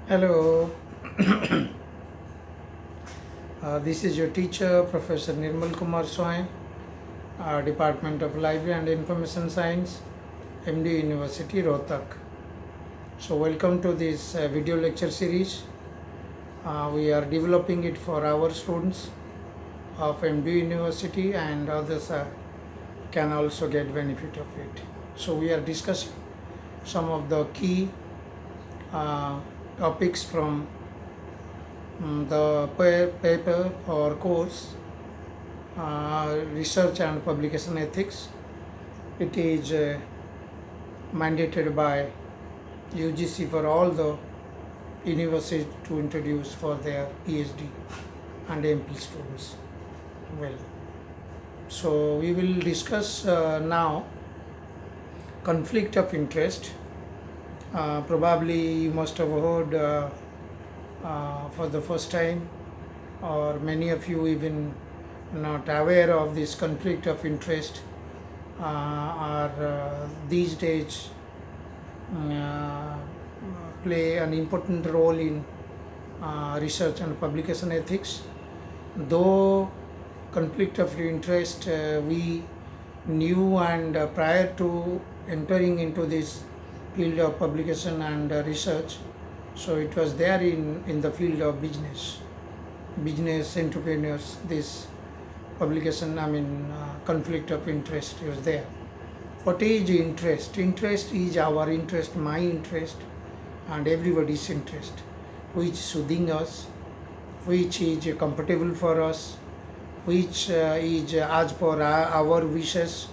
Hello, this is your teacher, Professor Nirmal Kumar Swain, Department of Library and Information Science, MD University, Rohtak. So, welcome to this video lecture series. We are developing it for our students of MD University, and others can also get benefit of it. So, we are discussing some of the key topics from the paper or course, research and publication ethics. It is mandated by UGC for all the universities to introduce for their PhD and MPhil students. Well, so we will discuss now conflict of interest. Probably you must have heard for the first time, or many of you even not aware of this conflict of interest, are these days play an important role in research and publication ethics. Though conflict of interest we knew, and prior to entering into this field of publication and research, so it was there in the field of business entrepreneurs. This publication, conflict of interest was there. What is interest? Interest is our interest, my interest, and everybody's interest, which is soothing us, which is comfortable for us, which is as per our wishes,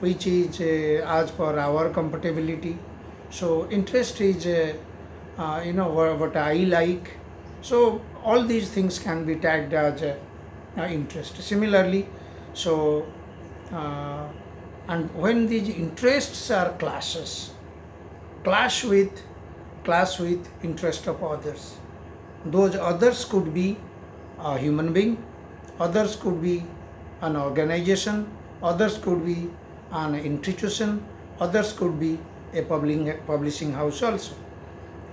which is as per our compatibility. So interest is what I like. So all these things can be tagged as interest. Similarly, so and when these interests are clash with interest of others, those others could be a human being, others could be an organization, others could be an institution, others could be a publishing house also.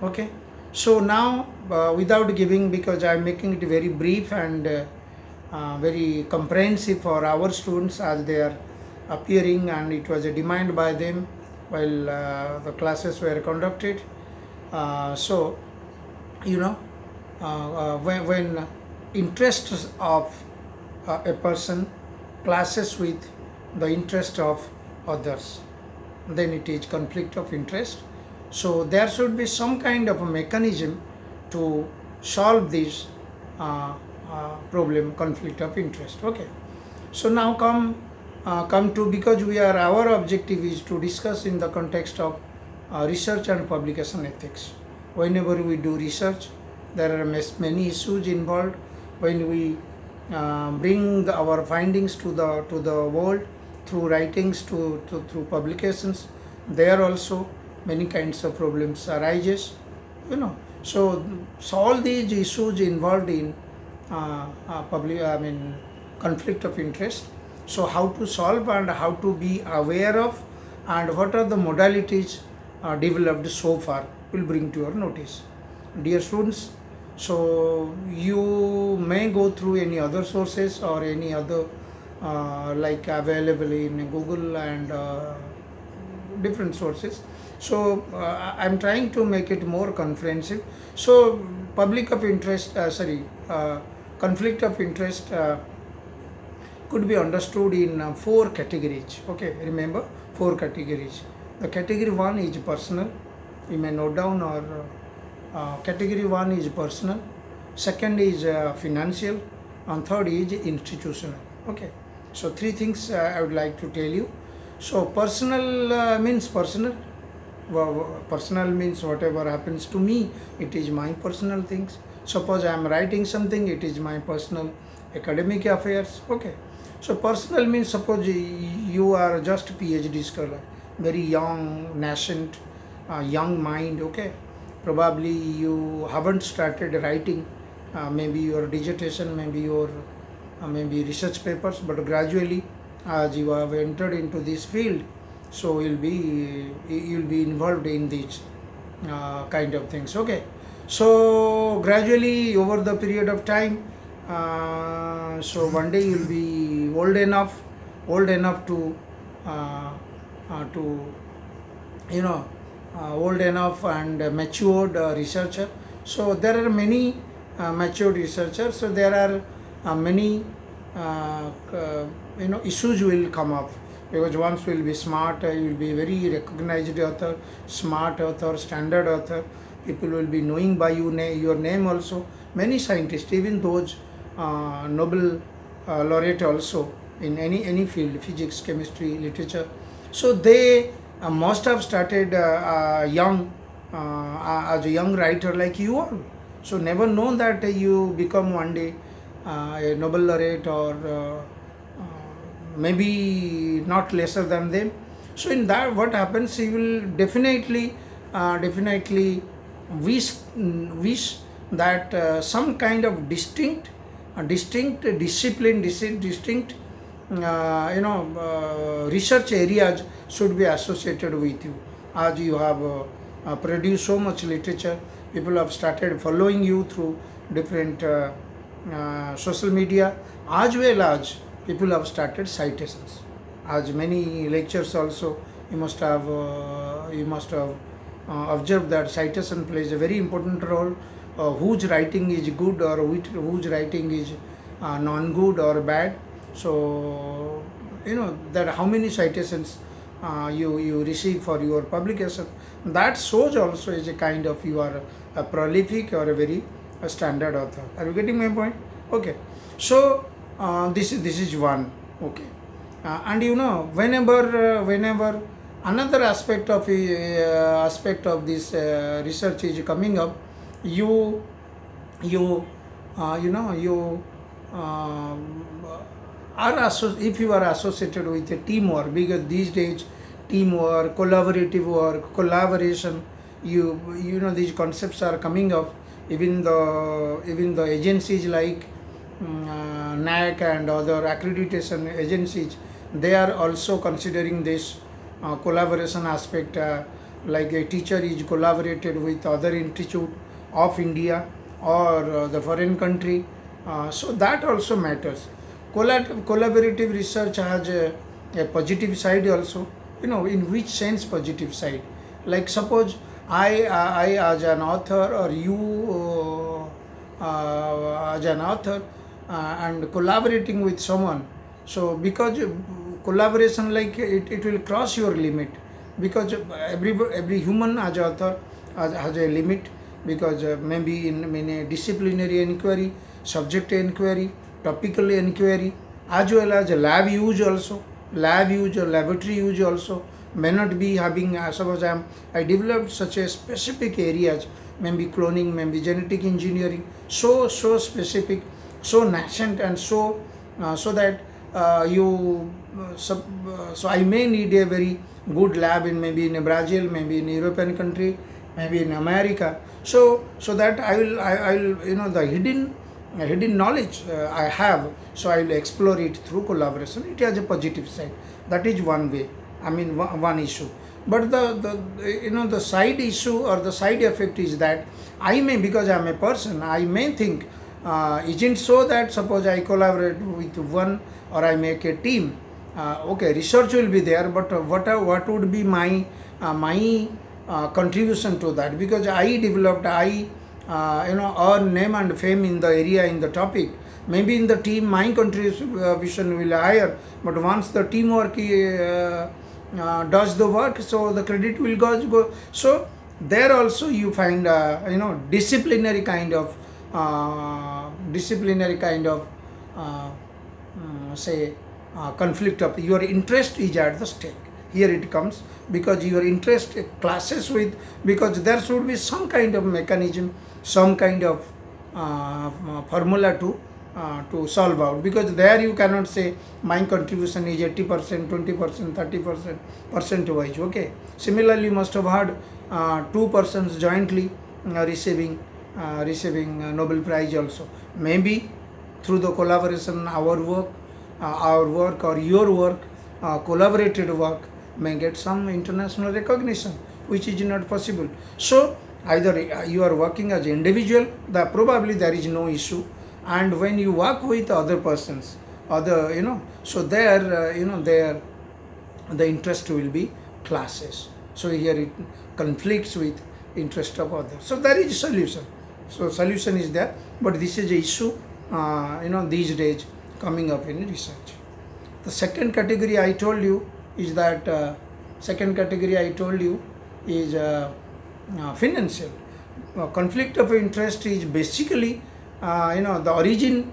Okay, so now without giving, because I am making it very brief and very comprehensive for our students as they are appearing, and it was a demand by them while the classes were conducted. So when interests of a person clashes with the interest of others, then it is conflict of interest. So there should be some kind of a mechanism to solve this problem, conflict of interest. Okay, so now come to, because our objective is to discuss in the context of research and publication ethics. Whenever we do research, there are many issues involved. When we bring our findings to the world through writings, through publications, there also many kinds of problems arises. So all these issues involved in conflict of interest. So how to solve and how to be aware of, and what are the modalities developed so far, will bring to your notice, dear students. So you may go through any other sources or any other like available in Google and different sources. So I'm trying to make it more comprehensive. So conflict of interest could be understood in 4 categories. Okay, remember 4 categories. The category 1 is personal. You may note down, or category 1 is personal, second is financial, and third is institutional. Okay, so 3 things I would like to tell you. So personal means personal. Personal means whatever happens to me, it is my personal things. Suppose I am writing something, it is my personal academic affairs. Okay, so personal means, suppose you are just PhD scholar, very young, nascent, young mind. Okay, probably you haven't started writing maybe your dissertation, maybe your maybe research papers, but gradually as you have entered into this field, so you'll be involved in these kind of things. Okay, So gradually over the period of time, so one day you'll be old enough to you know old enough and matured researcher. So there are many matured researchers. So there are many issues will come up, because once will be smart, you will be very recognized author, smart author, standard author. People will be knowing by your name also. Many scientists, even those Nobel laureate also in any field, physics, chemistry, literature. So they must have started young, as a young writer like you are. So never known that you become one day a Nobel laureate, or maybe not lesser than them. So in that, what happens, you will definitely wish that some kind of distinct discipline, distinct research areas should be associated with you. As you have produced so much literature, people have started following you through different social media, as well as people have started citations. As many lectures also, you must have observed that citation plays a very important role. Whose writing is good, or whose writing is non-good or bad. So that how many citations you receive for your publication, that shows also is a kind of you are a prolific or a very standard author. Are you getting my point? Okay. So this is one. Okay. And whenever another aspect of this research is coming up, you you you if you are associated with a teamwork, because these days teamwork, collaborative work, collaboration, these concepts are coming up. Even the agencies like NAC and other accreditation agencies, they are also considering this collaboration aspect, like a teacher is collaborated with other institute of India, or the foreign country. So that also matters. Collaborative research has a positive side also. In which sense positive side? Like suppose I as an author, or you as an author, and collaborating with someone. So because collaboration, like it will cross your limit, because every human as author has a limit, because maybe in a disciplinary inquiry, subject inquiry, topical inquiry, as well as lab use also, lab use or laboratory use also may not be having. Suppose I developed such a specific areas, maybe cloning, maybe genetic engineering, so specific, so nascent, and so that so I may need a very good lab in maybe in Brazil, maybe in European country, maybe in America. So that I will the hidden knowledge I have, so I will explore it through collaboration. It has a positive side. That is one way. I mean one issue. But the side issue or the side effect is that I may, because I am a person, I may think, isn't so that suppose I collaborate with one, or I make a team, okay, research will be there, but what would be my contribution to that? Because I developed, earn name and fame in the area, in the topic. Maybe in the team my contribution will be higher, but once the teamwork does the work, so the credit will go. So there also you find disciplinary kind of say conflict of your interest is at the stake. Here it comes, because your interest clashes with, because there should be some kind of mechanism, some kind of formula to solve out, because there you cannot say my contribution is 80%, 20%, 30% percent wise. Okay. Similarly, you must have heard two persons jointly receiving Nobel Prize also. Maybe through the collaboration, our work or your work, collaborated work may get some international recognition, which is not possible. So Either you are working as an individual, probably there is no issue, and when you work with other persons, other, so there, there the interest will be classes. So here it conflicts with interest of others. So there is solution. So solution is there, but this is a issue, these days coming up in research. The second category I told you is that financial. Conflict of interest is basically, the origin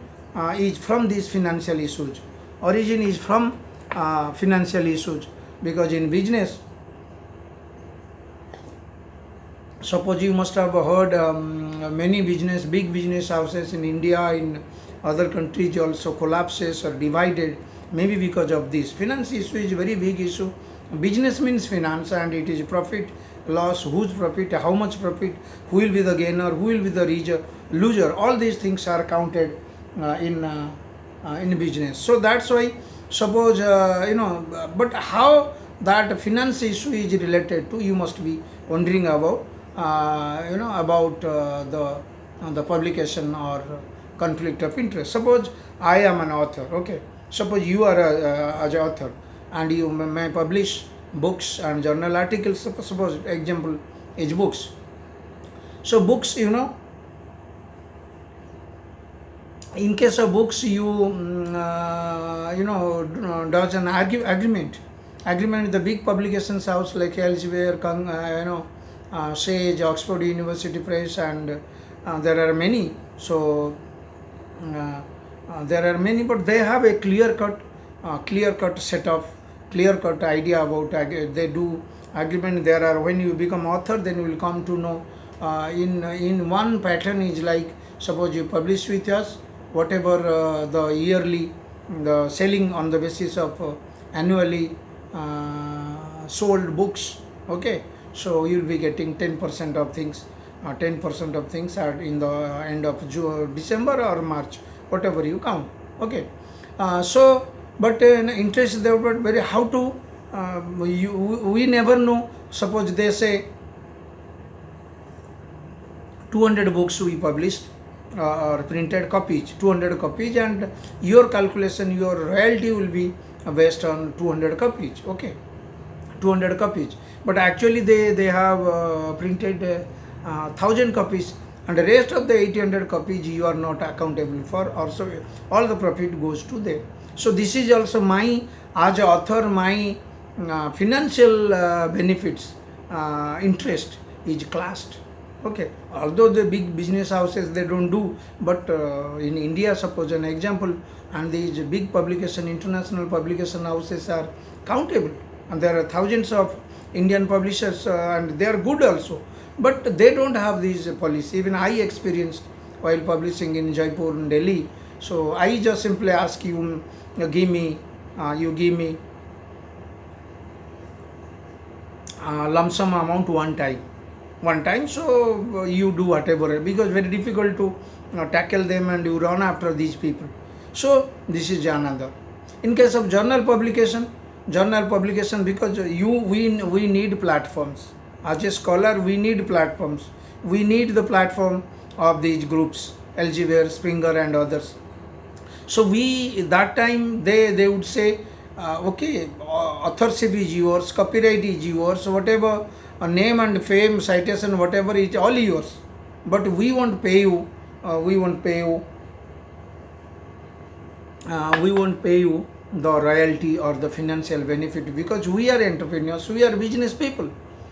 is from these financial issues. Origin is from financial issues, because in business, suppose you must have heard, many big business houses in India, in other countries also collapses or divided, maybe because of this. Finance issue is a very big issue. Business means finance, and it is profit, loss, whose profit, how much profit, who will be the gainer, who will be the loser. All these things are counted in business. So that's why, suppose, but how that finance issue is related to, you must be wondering about, the publication or conflict of interest. Suppose I am an author, okay. Suppose you are as an author, and you may publish books and journal articles. Suppose example is books. So books, in case of books, you does an agreement with the big publications house like Elsevier, Sage, Oxford University Press, and there are many. So there are many, but they have a clear cut idea about, they do agreement. There are, when you become author, then you will come to know, in one pattern is like, suppose you publish with us, whatever the yearly, the selling on the basis of annually sold books, okay. So you will be getting 10% of things. 10% of things are in the end of December or March, whatever you count, okay. So, but interest there, but very how to, we never know. Suppose they say 200 books we published, or printed copies, 200 copies, and your calculation, your royalty will be based on 200 copies, okay. 200 copies, but actually they have printed 1000 copies, and the rest of the 800 copies you are not accountable for. Also, all the profit goes to them. So this is also my, as an author, my financial benefits, interest is classed, okay. Although the big business houses, they don't do, but in India, suppose an example, and these big publication, international publication houses are countable, and there are thousands of Indian publishers, and they are good also, but they don't have these policy. Even I experienced while publishing in Jaipur and Delhi. So I just simply ask you, give me lump sum amount one time. So you do whatever, because very difficult to tackle them, and you run after these people. So this is another. In case of journal publication, because we need platforms. As a scholar, we need platforms. We need the platform of these groups, Elsevier, Springer, and others. So that time they would say, okay, authorship is yours, copyright is yours, whatever, name and fame, citation, whatever is all yours. But we won't pay you. We won't pay you the royalty or the financial benefit, because we are entrepreneurs, we are business people.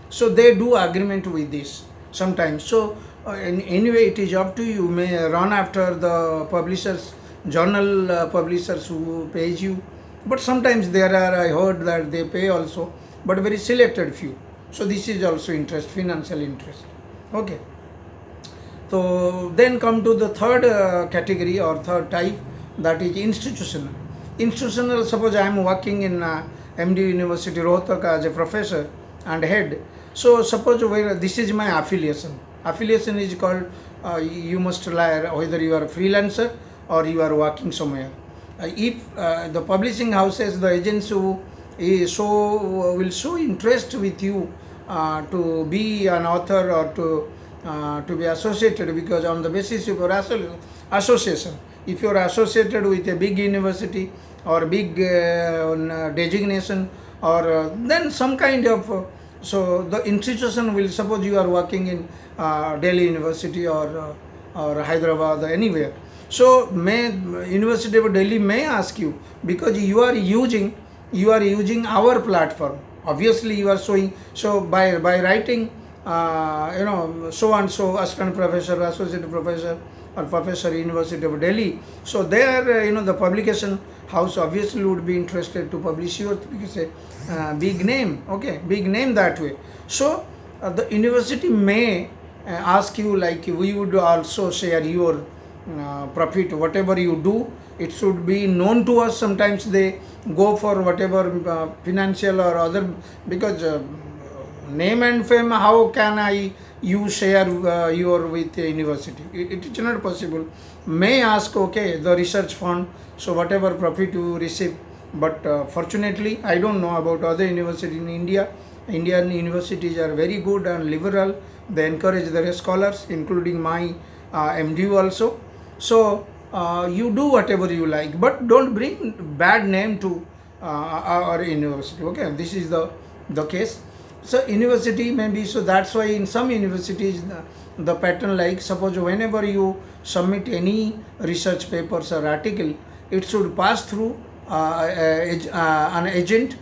So they do agreement with this sometimes. So anyway, it is up to you. You may run after the publishers, journal publishers who pays you, but sometimes there are, I heard that they pay also, but very selected few. So this is also interest, financial interest, okay. So then come to the third category or third type, that is institutional. Suppose I am working in MD University Rohtak as a professor and head. So suppose this is my affiliation. Affiliation is called, you must lie whether you are a freelancer or you are working somewhere. If the publishing houses, the agents who will show interest with you to be an author or to to be associated, because on the basis of your association, if you are associated with a big university or big designation, or then some kind of so the institution will, suppose you are working in Delhi University or Hyderabad or anywhere, so may University of Delhi may ask you, because you are using our platform, obviously you are showing, so by writing so and so assistant professor, associate professor, or professor, University of Delhi, so there the publication house obviously would be interested to publish your, because a big name, okay, big name that way. So the university may ask you, like, we would also share your profit, whatever you do, it should be known to us. Sometimes they go for whatever financial or other, because name and fame, how can you share your with the university? It is not possible. May ask, okay, the research fund, so whatever profit you receive. But fortunately, I don't know about other universities in India. Indian universities are very good and liberal. They encourage their scholars, including my MDU also. So you do whatever you like, but don't bring bad name to our university. Okay, this is the case. So university maybe, so that's why in some universities the pattern, like, suppose whenever you submit any research papers or article, it should pass through an agent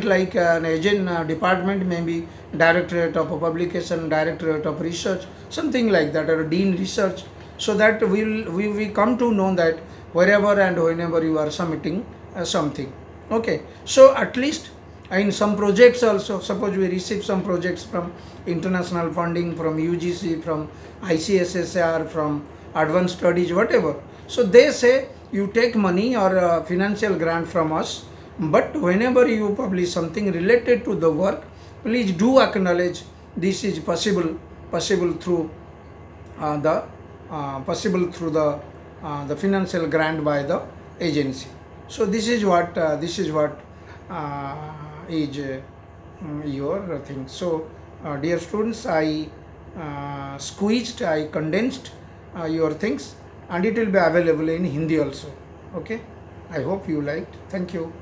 like an agent department, maybe directorate of publication, directorate of research, something like that, or dean research, so that we come to know that wherever and whenever you are submitting something. Okay, so at least in some projects also, suppose we receive some projects from international funding, from UGC, from ICSSR, from advanced studies, whatever, so they say you take money or financial grant from us, but whenever you publish something related to the work, please do acknowledge this is possible through the financial grant by the agency. So this is what is your thing. So dear students, I condensed your things, and it will be available in Hindi also. Okay, I hope you liked. Thank you.